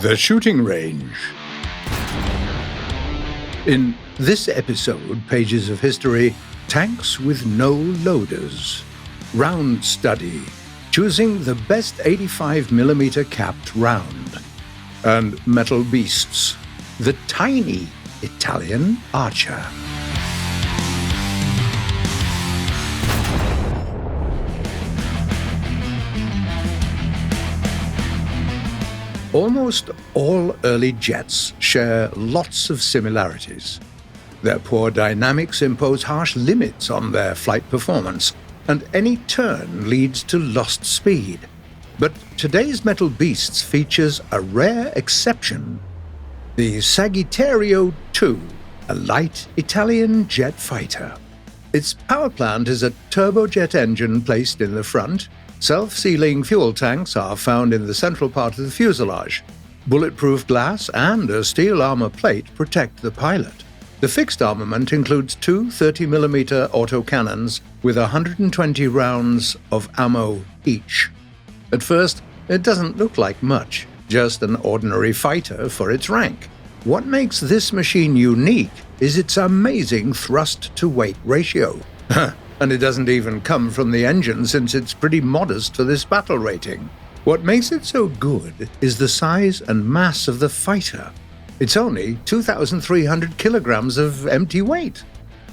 The shooting range. In this episode, Pages of History, tanks with no loaders. Round study, choosing the best 85mm capped round. And metal beasts, the tiny Italian archer. Almost all early jets share lots of similarities. Their poor dynamics impose harsh limits on their flight performance, and any turn leads to lost speed. But today's metal beasts features a rare exception: the Sagittario II, a light Italian jet fighter. Its power plant is a turbojet engine placed in the front. Self-sealing fuel tanks are found in the central part of the fuselage. Bulletproof glass and a steel armor plate protect the pilot. The fixed armament includes two 30mm autocannons with 120 rounds of ammo each. At first, it doesn't look like much, just an ordinary fighter for its rank. What makes this machine unique is its amazing thrust-to-weight ratio. And it doesn't even come from the engine, since it's pretty modest for this battle rating. What makes it so good is the size and mass of the fighter. It's only 2,300 kilograms of empty weight.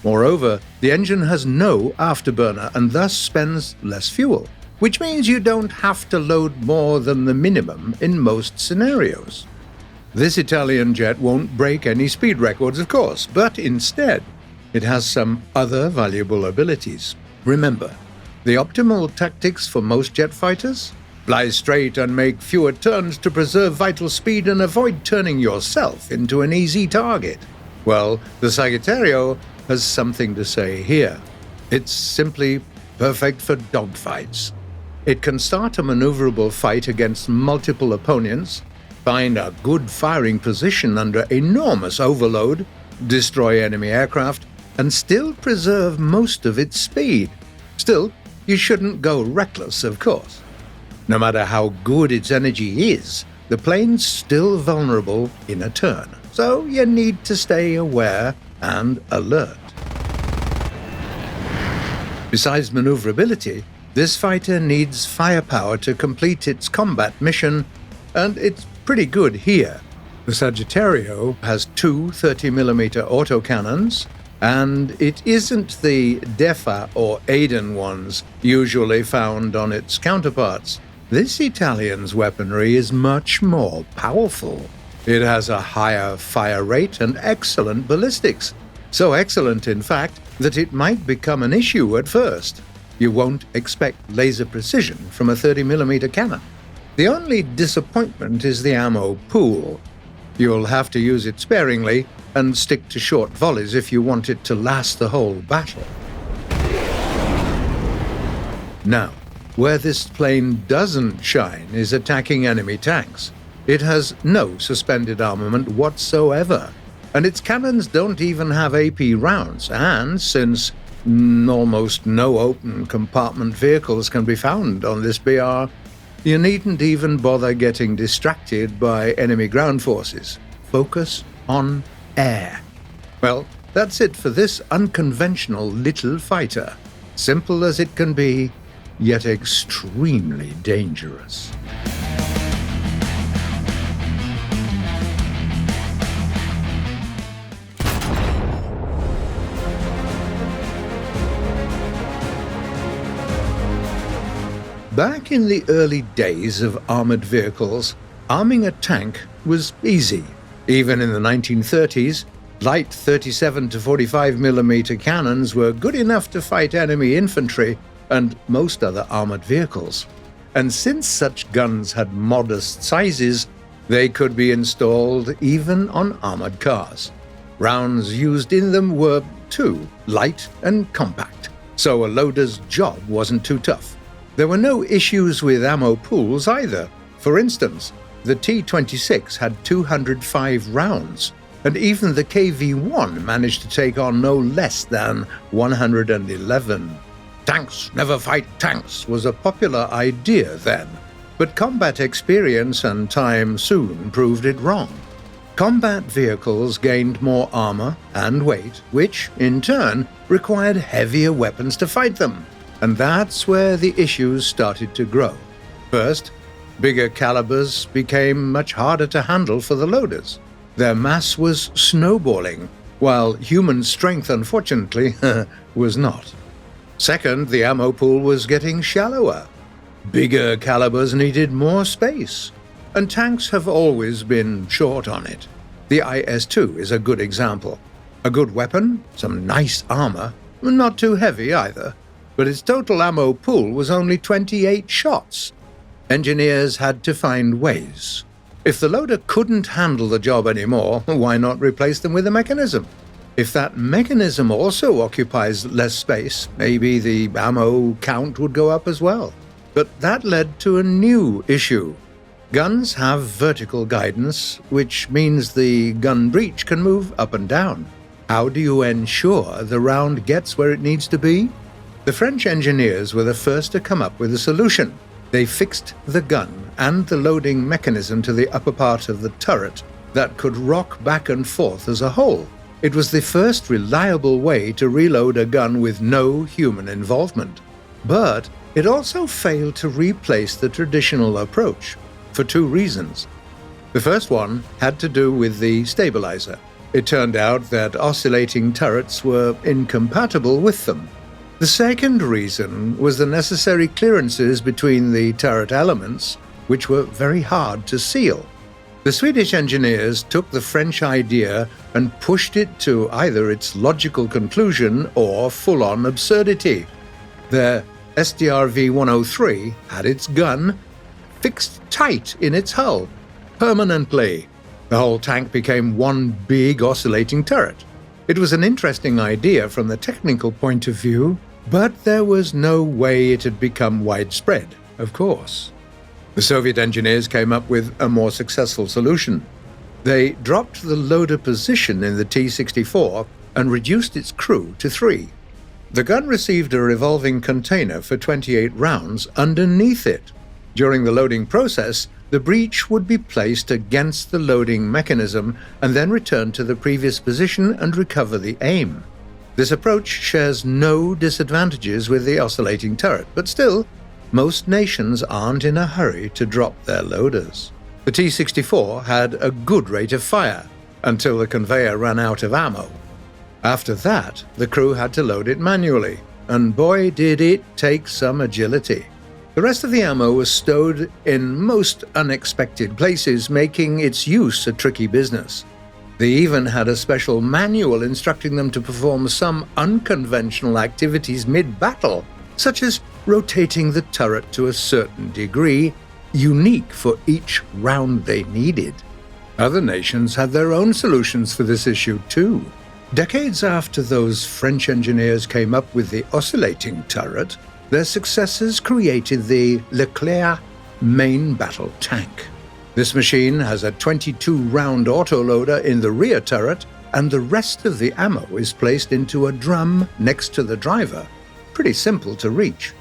Moreover, the engine has no afterburner and thus spends less fuel, which means you don't have to load more than the minimum in most scenarios. This Italian jet won't break any speed records, of course, but instead, it has some other valuable abilities. Remember, the optimal tactics for most jet fighters? Fly straight and make fewer turns to preserve vital speed and avoid turning yourself into an easy target. Well, the Sagittario has something to say here. It's simply perfect for dogfights. It can start a maneuverable fight against multiple opponents, find a good firing position under enormous overload, destroy enemy aircraft, and still preserve most of its speed. Still, you shouldn't go reckless, of course. No matter how good its energy is, the plane's still vulnerable in a turn, so you need to stay aware and alert. Besides maneuverability, this fighter needs firepower to complete its combat mission, and it's pretty good here. The Sagittario has two 30mm autocannons, and it isn't the Defa or Aden ones usually found on its counterparts. This Italian's weaponry is much more powerful. It has a higher fire rate and excellent ballistics. So excellent, in fact, that it might become an issue at first. You won't expect laser precision from a 30mm cannon. The only disappointment is the ammo pool. You'll have to use it sparingly and stick to short volleys if you want it to last the whole battle. Now, where this plane doesn't shine is attacking enemy tanks. It has no suspended armament whatsoever, and its cannons don't even have AP rounds, and since almost no open compartment vehicles can be found on this BR, you needn't even bother getting distracted by enemy ground forces. Focus on air. Well, that's it for this unconventional little fighter. Simple as it can be, yet extremely dangerous. Back in the early days of armored vehicles, arming a tank was easy. Even in the 1930s, light 37 to 45mm cannons were good enough to fight enemy infantry and most other armored vehicles. And since such guns had modest sizes, they could be installed even on armored cars. Rounds used in them were, too, light and compact, so a loader's job wasn't too tough. There were no issues with ammo pools either. For instance, the T-26 had 205 rounds, and even the KV-1 managed to take on no less than 111. Tanks never fight tanks was a popular idea then, But combat experience and time soon proved it wrong. Combat vehicles gained more armor and weight, which, in turn, required heavier weapons to fight them. And that's where the issues started to grow. First, bigger calibers became much harder to handle for the loaders. Their mass was snowballing, while human strength, unfortunately, was not. Second, the ammo pool was getting shallower. Bigger calibers needed more space, and tanks have always been short on it. The IS-2 is a good example. A good weapon, some nice armor, not too heavy either, but its total ammo pool was only 28 shots. Engineers had to find ways. If the loader couldn't handle the job anymore, why not replace them with a mechanism? If that mechanism also occupies less space, maybe the ammo count would go up as well. But that led to a new issue. Guns have vertical guidance, which means the gun breech can move up and down. How do you ensure the round gets where it needs to be? The French engineers were the first to come up with a solution. They fixed the gun and the loading mechanism to the upper part of the turret that could rock back and forth as a whole. It was the first reliable way to reload a gun with no human involvement. But it also failed to replace the traditional approach, for two reasons. The first one had to do with the stabilizer. It turned out that oscillating turrets were incompatible with them. The second reason was the necessary clearances between the turret elements, which were very hard to seal. The Swedish engineers took the French idea and pushed it to either its logical conclusion or full-on absurdity. Their SDRV-103 had its gun fixed tight in its hull, permanently. The whole tank became one big oscillating turret. It was an interesting idea from the technical point of view, but there was no way it had become widespread, of course. The Soviet engineers came up with a more successful solution. They dropped the loader position in the T-64 and reduced its crew to 3. The gun received a revolving container for 28 rounds underneath it. During the loading process, the breech would be placed against the loading mechanism and then returned to the previous position and recover the aim. This approach shares no disadvantages with the oscillating turret, but still, most nations aren't in a hurry to drop their loaders. The T-64 had a good rate of fire until the conveyor ran out of ammo. After that, the crew had to load it manually, and boy did it take some agility. The rest of the ammo was stowed in most unexpected places, making its use a tricky business. They even had a special manual instructing them to perform some unconventional activities mid-battle, such as rotating the turret to a certain degree, unique for each round they needed. Other nations had their own solutions for this issue too. Decades after those French engineers came up with the oscillating turret, their successors created the Leclerc main battle tank. This machine has a 22-round autoloader in the rear turret, and the rest of the ammo is placed into a drum next to the driver. Pretty simple to reach.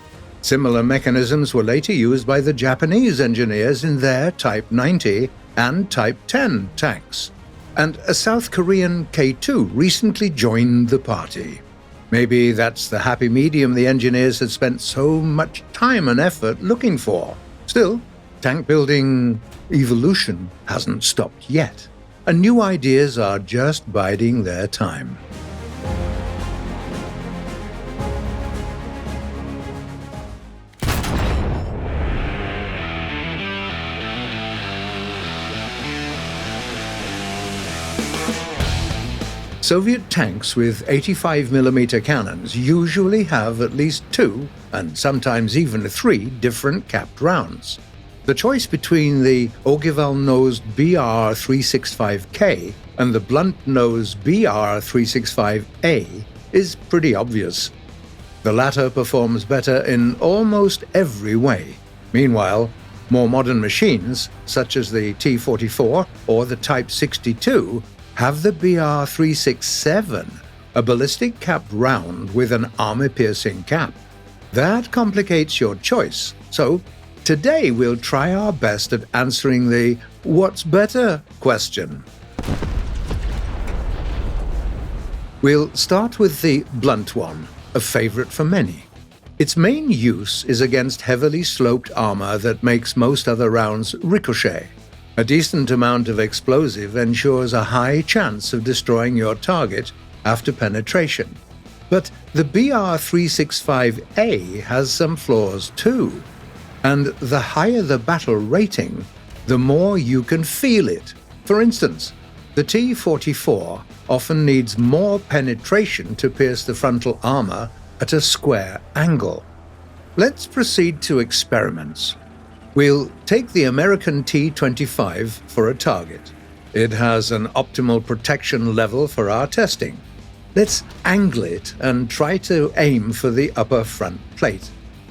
Similar mechanisms were later used by the Japanese engineers in their Type 90 and Type 10 tanks. And a South Korean K2 recently joined the party. Maybe that's the happy medium the engineers had spent so much time and effort looking for. Still, tank building evolution hasn't stopped yet, and new ideas are just biding their time. Soviet tanks with 85mm cannons usually have at least 2, and sometimes even 3, different capped rounds. The choice between the ogival-nosed BR-365K and the blunt-nosed BR-365A is pretty obvious. The latter performs better in almost every way. Meanwhile, more modern machines, such as the T-44 or the Type 62, have the BR-367, a ballistic capped round with an armor-piercing cap. That complicates your choice, so Today we'll try our best at answering the "what's better" question. We'll start with the blunt one, a favorite for many. Its main use is against heavily sloped armor that makes most other rounds ricochet. A decent amount of explosive ensures a high chance of destroying your target after penetration. But the BR-365A has some flaws too, and the higher the battle rating, the more you can feel it. For instance, the T-44 often needs more penetration to pierce the frontal armor at a square angle. Let's proceed to experiments. We'll take the American T-25 for a target. It has an optimal protection level for our testing. Let's angle it and try to aim for the upper front plate.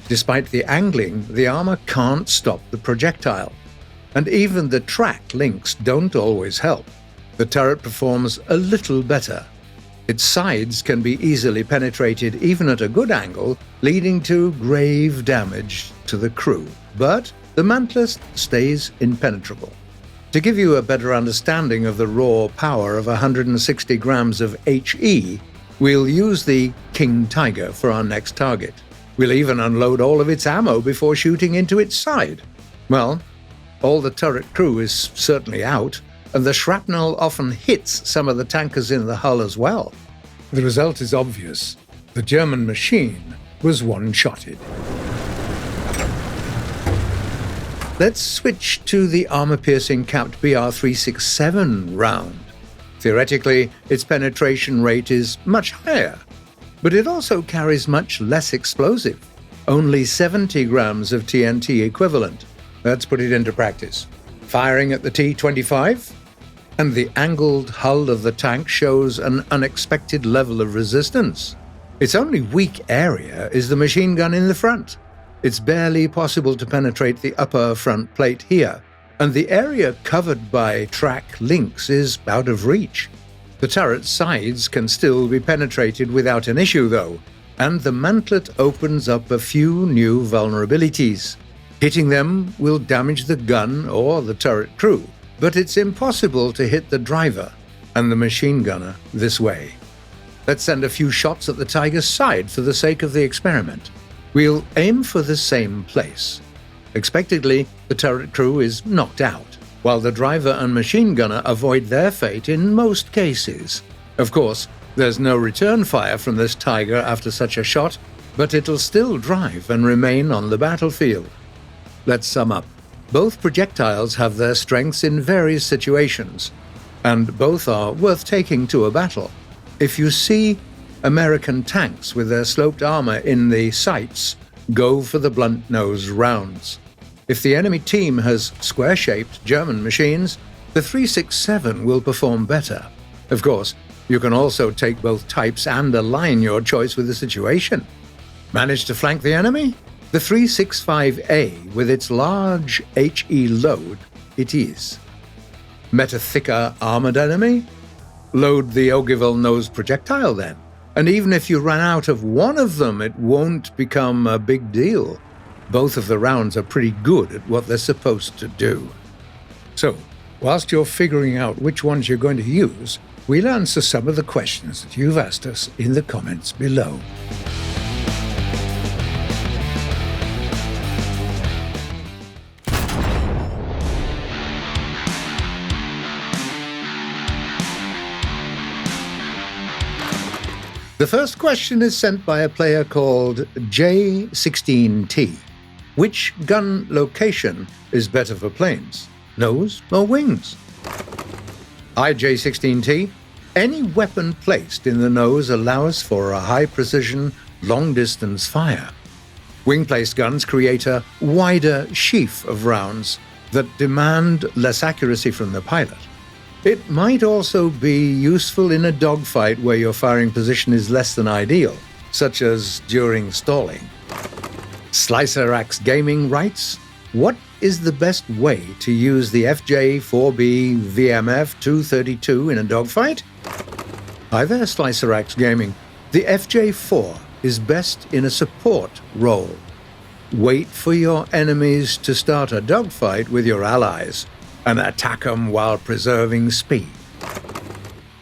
Despite the angling, the armor can't stop the projectile. And even the track links don't always help. The turret performs a little better. Its sides can be easily penetrated even at a good angle, leading to grave damage to the crew. But the Mantless stays impenetrable. To give you a better understanding of the raw power of 160 grams of HE, we'll use the King Tiger for our next target. We'll even unload all of its ammo before shooting into its side. Well, all the turret crew is certainly out, and the shrapnel often hits some of the tankers in the hull as well. The result is obvious. The German machine was one-shotted. Let's switch to the armor-piercing capped BR-367 round. Theoretically, its penetration rate is much higher, but it also carries much less explosive, only 70 grams of TNT equivalent. Let's put it into practice. Firing at the T-25, and the angled hull of the tank shows an unexpected level of resistance. Its only weak area is the machine gun in the front. It's barely possible to penetrate the upper front plate here, and the area covered by track links is out of reach. The turret's sides can still be penetrated without an issue, though, and the mantlet opens up a few new vulnerabilities. Hitting them will damage the gun or the turret crew, but it's impossible to hit the driver and the machine gunner this way. Let's send a few shots at the Tiger's side for the sake of the experiment. We'll aim for the same place. Expectedly, the turret crew is knocked out, while the driver and machine gunner avoid their fate in most cases. Of course, there's no return fire from this Tiger after such a shot, but it'll still drive and remain on the battlefield. Let's sum up. Both projectiles have their strengths in various situations, and both are worth taking to a battle. If you see American tanks with their sloped armor in the sights, go for the blunt-nosed rounds. If the enemy team has square-shaped German machines, the 367 will perform better. Of course, you can also take both types and align your choice with the situation. Manage to flank the enemy? The 365A, with its large HE load, it is. Met a thicker armored enemy? Load the Ogivell-nosed projectile then. And even if you run out of one of them, it won't become a big deal. Both of the rounds are pretty good at what they're supposed to do. So, whilst you're figuring out which ones you're going to use, we'll answer some of the questions that you've asked us in the comments below. The first question is sent by a player called J16T. Which gun location is better for planes, nose or wings? Hi J16T. Any weapon placed in the nose allows for a high-precision, long-distance fire. Wing-placed guns create a wider sheaf of rounds that demand less accuracy from the pilot. It might also be useful in a dogfight where your firing position is less than ideal, such as during stalling. Slicer Axe Gaming writes, what is the best way to use the FJ4B VMF 232 in a dogfight? Hi there, Slicer Axe Gaming. The FJ4 is best in a support role. Wait for your enemies to start a dogfight with your allies and attack them while preserving speed.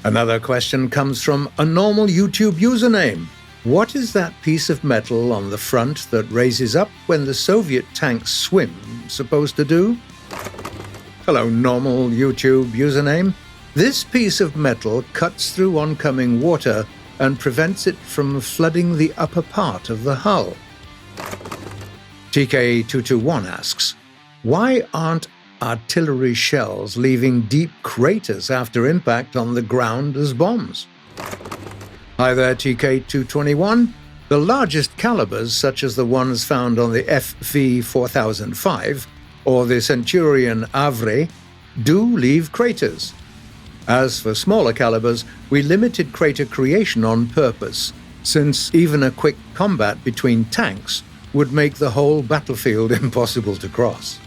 Another question comes from a normal YouTube username. What is that piece of metal on the front that raises up when the Soviet tanks swim supposed to do? Hello, normal YouTube username. This piece of metal cuts through oncoming water and prevents it from flooding the upper part of the hull. TK221 asks, why aren't artillery shells leaving deep craters after impact on the ground as bombs? Hi there, TK221. The largest calibers, such as the ones found on the FV4005 or the Centurion Avre, do leave craters. As for smaller calibers, we limited crater creation on purpose, since even a quick combat between tanks would make the whole battlefield impossible to cross.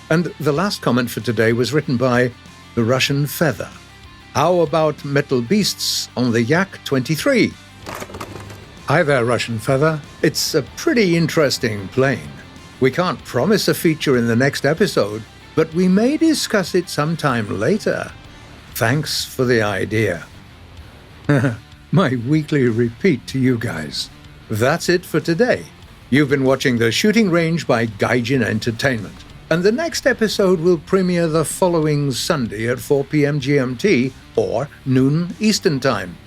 And the last comment for today was written by the Russian Feather. How about metal beasts on the Yak-23? Hi there, Russian Feather. It's a pretty interesting plane. We can't promise a feature in the next episode, but we may discuss it sometime later. Thanks for the idea. My weekly repeat to you guys. That's it for today. You've been watching The Shooting Range by Gaijin Entertainment, and the next episode will premiere the following Sunday at 4 p.m. GMT or noon Eastern Time.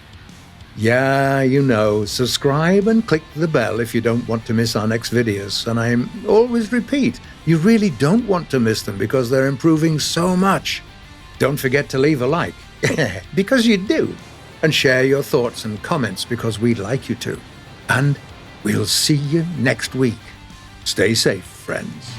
Yeah, you know, subscribe and click the bell if you don't want to miss our next videos, and I always repeat, you really don't want to miss them because they're improving so much. Don't forget to leave a like, because you do, and share your thoughts and comments because we'd like you to. And we'll see you next week. Stay safe, friends.